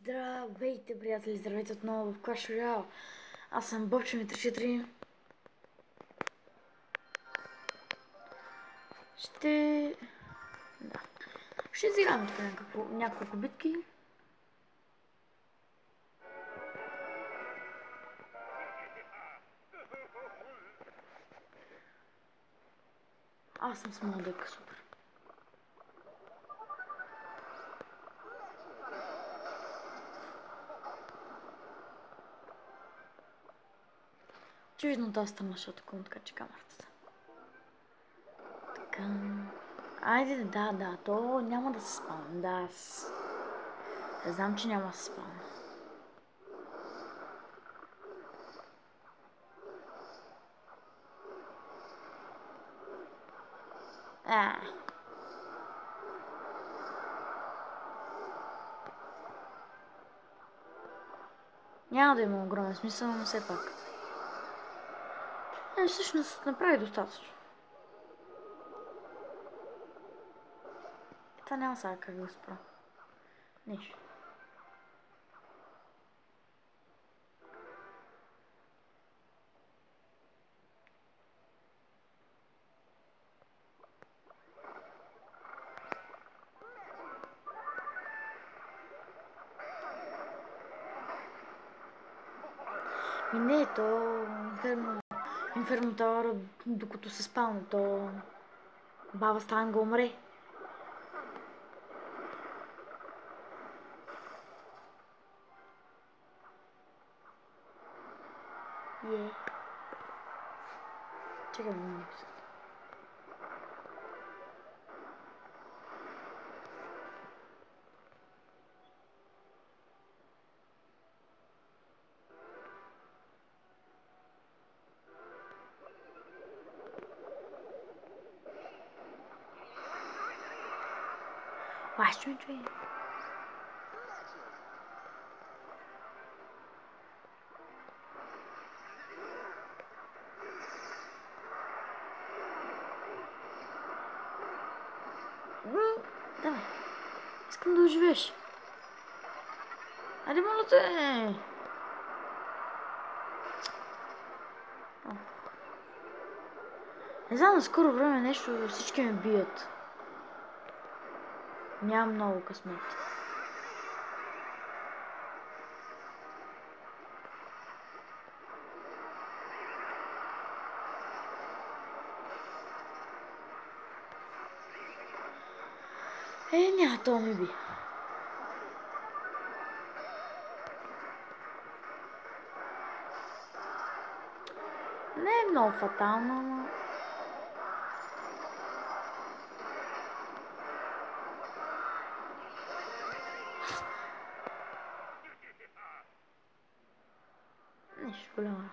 Здравейте, приятели! Здравейте отново в Clash Royale. Аз съм Бобчо ми 34. Ще изиграме тук няколко битки. Аз съм с модек, супер. Очевидно тази страна ще атакувам, така че камерата. Така. Айде, да, то няма да се спавам, да, аз знам, че няма да се спавам. Няма да има огромен смисъл, но все пак. Всъщност направи достатъчно. Това няма сега как да спра. Нищо. И не, то Инферно Тауър, докато се спалне, то баба Станга умре. Чакай много. Чуй. Давай. Искам да оживеш. Айде, моля те! Не знам, на скоро време нещо всички ме бият. Нямам много късмет. Няма, то ми би. Не е много фатално, но... Нещо голямо.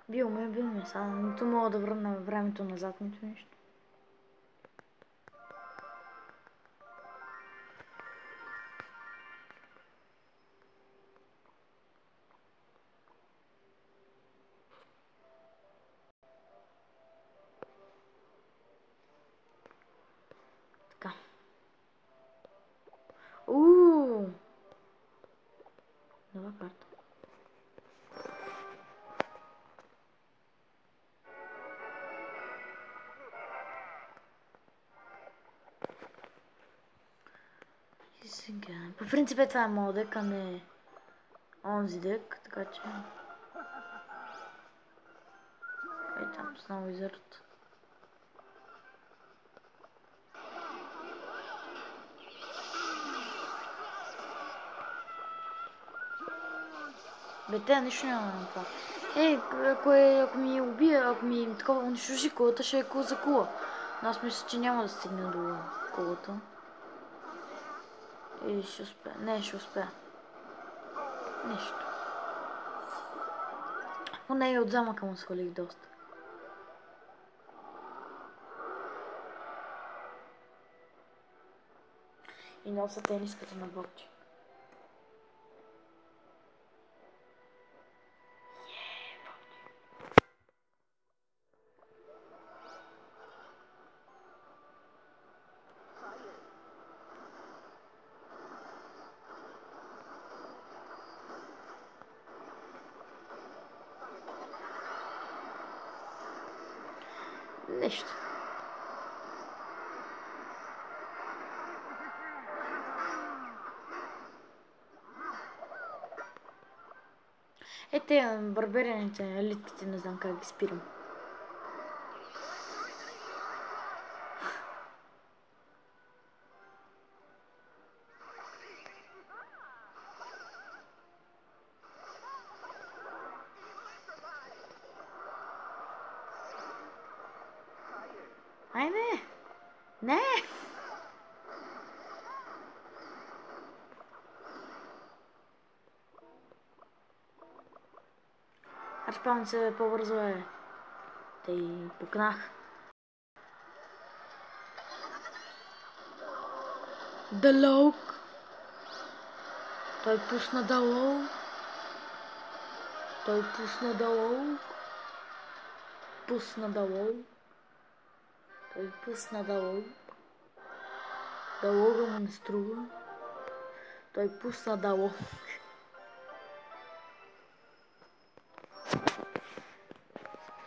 Бил ме сега. Нито мога да върна времето назад, нито нищо. Така. Нова карта. И сега... По принцип това е моят дек, а не онзи дек, така че... Там с много изърт. Те нищо няма на това. Ако ми убия, ако ми такова унищожи кулата, ще е кула за кула. Но аз мисля, че няма да стигне до кулата. И ще успея. Не, ще успея. Нищо. Поне и от замъка му свалих доста. И носа тениската на Бобче. Нещо. Те барберените, елитките, не знам как ги спирам. Айде! Не! Разпавам се по-бързо, Те и пукнах. Далок. Той пусна далок. Пусна далок. Далога му не струва. Той пусна далок.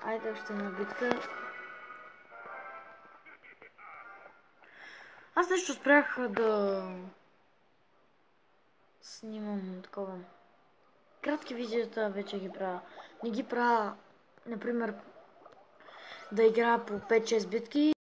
Айде още една битка. Аз нещо спрях да снимам такова. Кратки видеота вече ги правя. Не ги правя, например, да играя по 5-6 битки